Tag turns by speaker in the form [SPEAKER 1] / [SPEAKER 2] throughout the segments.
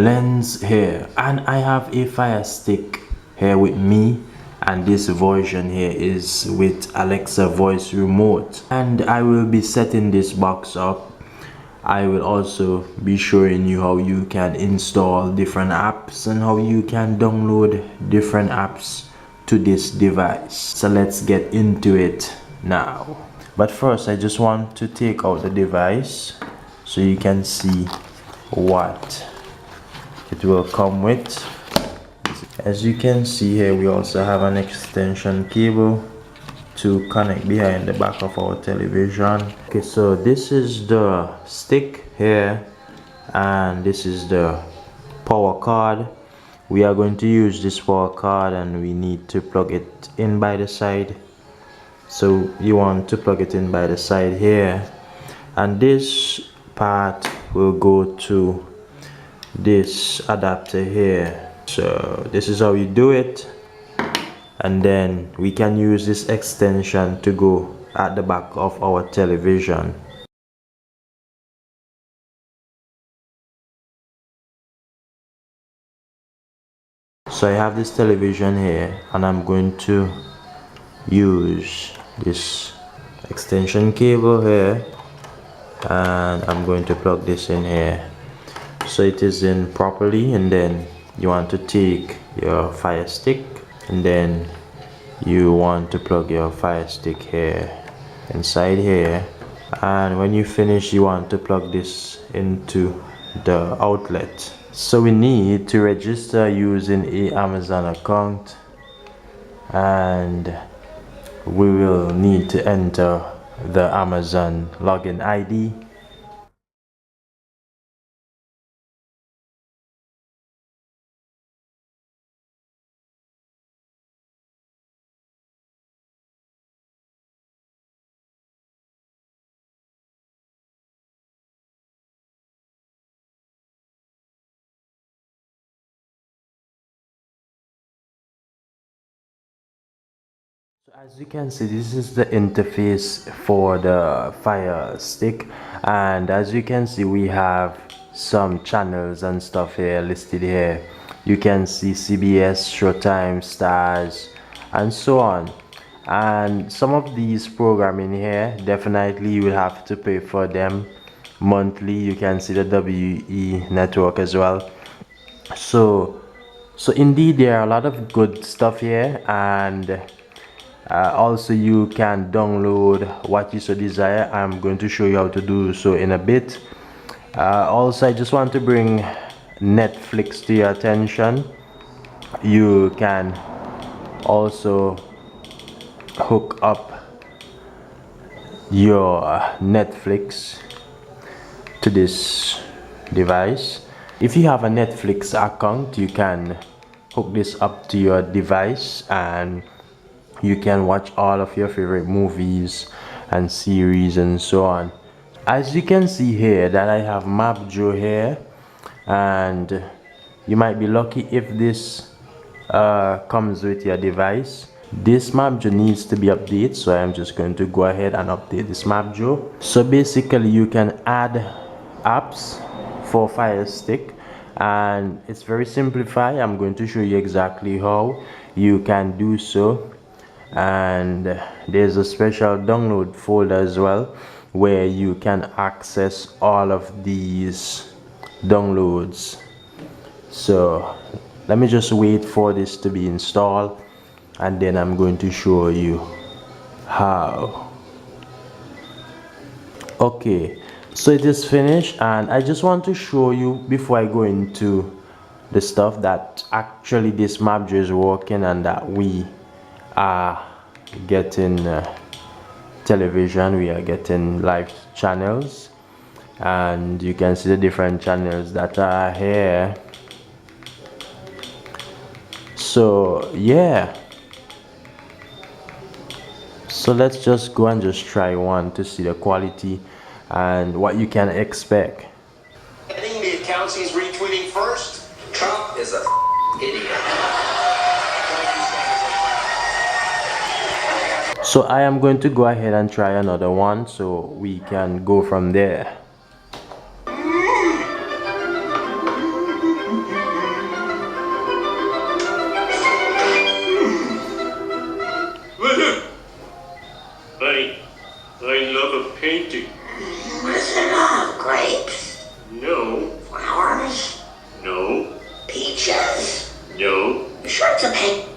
[SPEAKER 1] lens here, and I have a Fire Stick here with me, and this version here is with Alexa voice remote, and I will be setting this box up. I will also be showing you how you can install different apps and how you can download different apps to this device. So let's get into it now. But first I just want to take out the device so you can see what it will come with. As you can see here, we also have an extension cable to connect behind the back of our television. Okay, so this is the stick here and this is the power cord. We are going to use this power cord and we need to plug it in by the side. So you want to plug it in by the side here, and this part will go to this adapter here. So this is how you do it, and then we can use this extension to go at the back of our television. So I have this television here and I'm going to use this extension cable here and I'm going to plug this in here so it is in properly. And then you want to take your Fire Stick and then you want to plug your Fire Stick here inside here, and when you finish you want to plug this into the outlet. So we need to register using a Amazon account, and we will need to enter the Amazon login ID. So as you can see, this is the interface for the Fire Stick, and as you can see we have some channels and stuff here listed here. You can see CBS, Showtime, Stars, and so on. And some of these programming here, definitely you will have to pay for them monthly. You can see the WE network as well. So indeed there are a lot of good stuff here, and also you can download what you so desire. I'm going to show you how to do so in a bit. Also I just want to bring Netflix to your attention. You can also hook up your Netflix to this device. If you have a Netflix account, you can hook this up to your device and you can watch all of your favorite movies and series and so on. As you can see here that I have MapJoe here, and you might be lucky if this comes with your device. This MapJoe needs to be updated, so I'm just going to go ahead and update this MapJoe. So basically you can add apps for Fire Stick, and it's very simplified. I'm going to show you exactly how you can do so. And there's a special download folder as well where you can access all of these downloads. So let me just wait for this to be installed and then I'm going to show you how. Okay, so it is finished, and I just want to show you before I go into the stuff that actually this MapJoe is working and that we are getting television, we are getting live channels, and you can see the different channels that are here. So yeah, so let's just go and just try one to see the quality and what you can expect.
[SPEAKER 2] Getting the accounts he's retweeting first. Trump is a idiot.
[SPEAKER 1] So I am going to go ahead and try another one so we can go from there.
[SPEAKER 3] I love a painting.
[SPEAKER 2] Is it grapes?
[SPEAKER 3] No,
[SPEAKER 2] Flowers?
[SPEAKER 3] no,
[SPEAKER 2] Peaches?
[SPEAKER 3] no.
[SPEAKER 2] You sure it's a paint?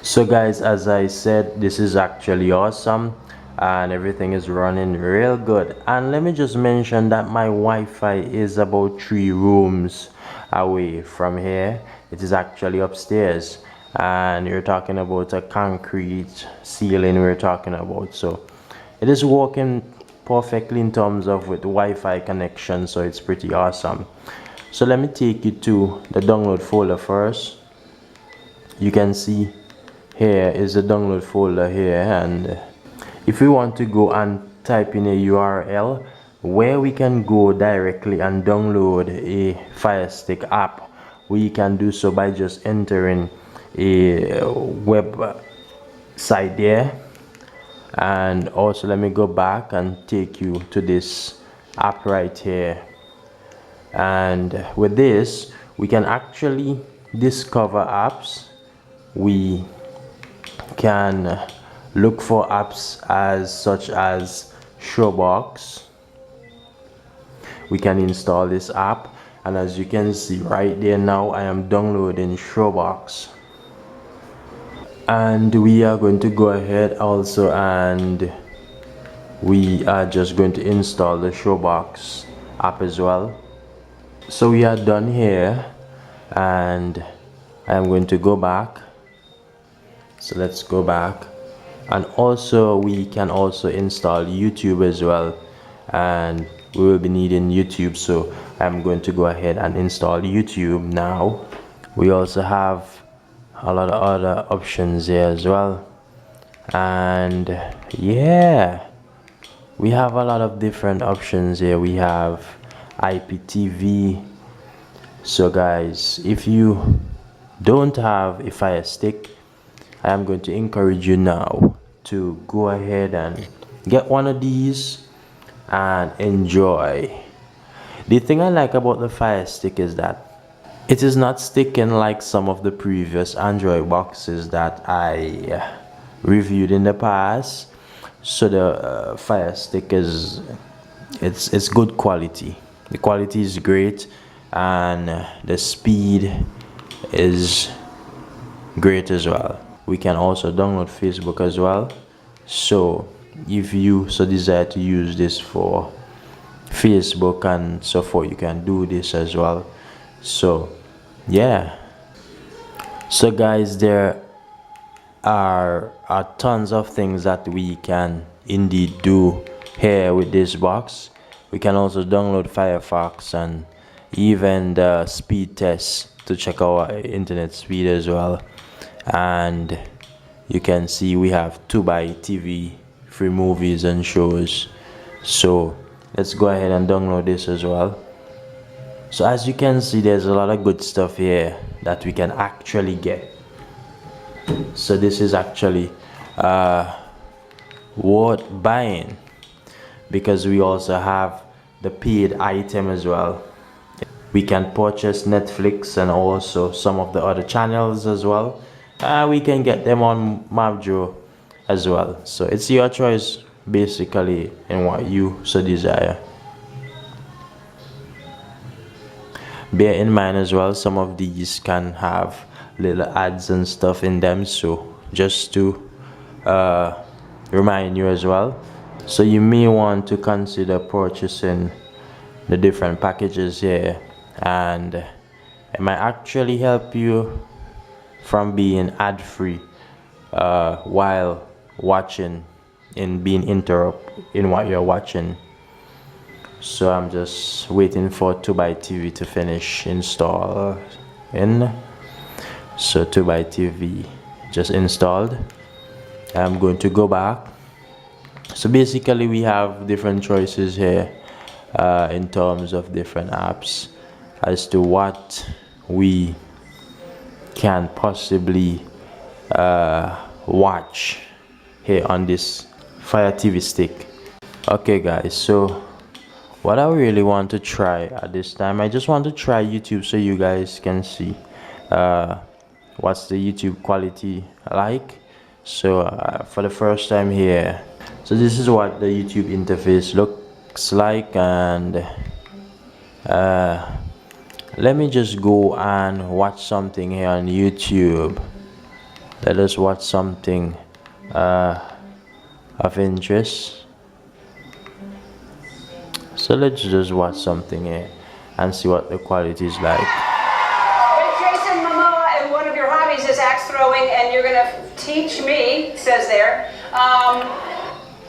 [SPEAKER 1] So guys, as I said, this is actually awesome and everything is running real good. And let me just mention that my Wi-Fi is about 3 rooms away from here. It is actually upstairs, and you're talking about a concrete ceiling we're talking about. So it is working perfectly in terms of with Wi-Fi connection, so it's pretty awesome. So let me take you to the download folder first. You can see here is the download folder here, and if we want to go and type in a URL where we can go directly and download a Fire Stick app, we can do so by just entering a web site there. And also let me go back and take you to this app right here, and with this we can actually discover apps. We can look for apps as such as Showbox. We can install this app, and as you can see right there now, I am downloading Showbox. And we are going to go ahead also, and we are just going to install the Showbox app as well. So we are done here, and I am going to go back. So let's go back, and also we can also install YouTube as well, and we will be needing YouTube, so I'm going to go ahead and install YouTube now. We also have a lot of other options here as well, and yeah, we have a lot of different options here. We have IPTV. So guys, if you don't have a Fire Stick, I am going to encourage you now to go ahead and get one of these and enjoy. The thing I like about the Fire Stick is that it is not sticking like some of the previous Android boxes that I reviewed in the past. So the Fire Stick is it's good quality. The quality is great, and the speed is great as well. We can also download Facebook as well, so if you so desire to use this for Facebook and so forth, you can do this as well. So yeah, so guys, there are tons of things that we can indeed do here with this box. We can also download Firefox and even the speed test to check our internet speed as well. And you can see we have Tubi TV, free movies and shows. So let's go ahead and download this as well. So as you can see, there's a lot of good stuff here that we can actually get. So this is actually worth buying, because we also have the paid item as well. We can purchase Netflix and also some of the other channels as well. We can get them on Mavjo as well. So it's your choice basically in what you so desire. Bear in mind as well, some of these can have little ads and stuff in them, so just to remind you as well. So you may want to consider purchasing the different packages here, and it might actually help you from being ad-free while watching and being interrupted in what you're watching. So I'm just waiting for Tubi TV to finish installing. So Tubi TV just installed. I'm going to go back. So basically we have different choices here in terms of different apps as to what we can possibly watch here on this Fire TV Stick. Okay guys, so what I really want to try at this time, I just want to try YouTube so you guys can see what's the YouTube quality like. So for the first time here, So this is what the YouTube interface looks like, and let me just go and watch something here on YouTube. Let us watch something of interest. So let's just watch something here and see what the quality is like.
[SPEAKER 4] But Jason Momoa, and one of your hobbies is axe throwing, and you're gonna teach me, it says there.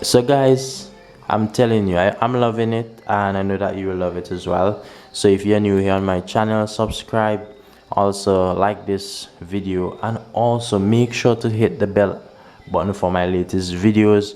[SPEAKER 1] So guys, I'm telling you, I'm loving it, and I know that you will love it as well. So if you're new here on my channel, subscribe, also like this video, and also make sure to hit the bell button for my latest videos.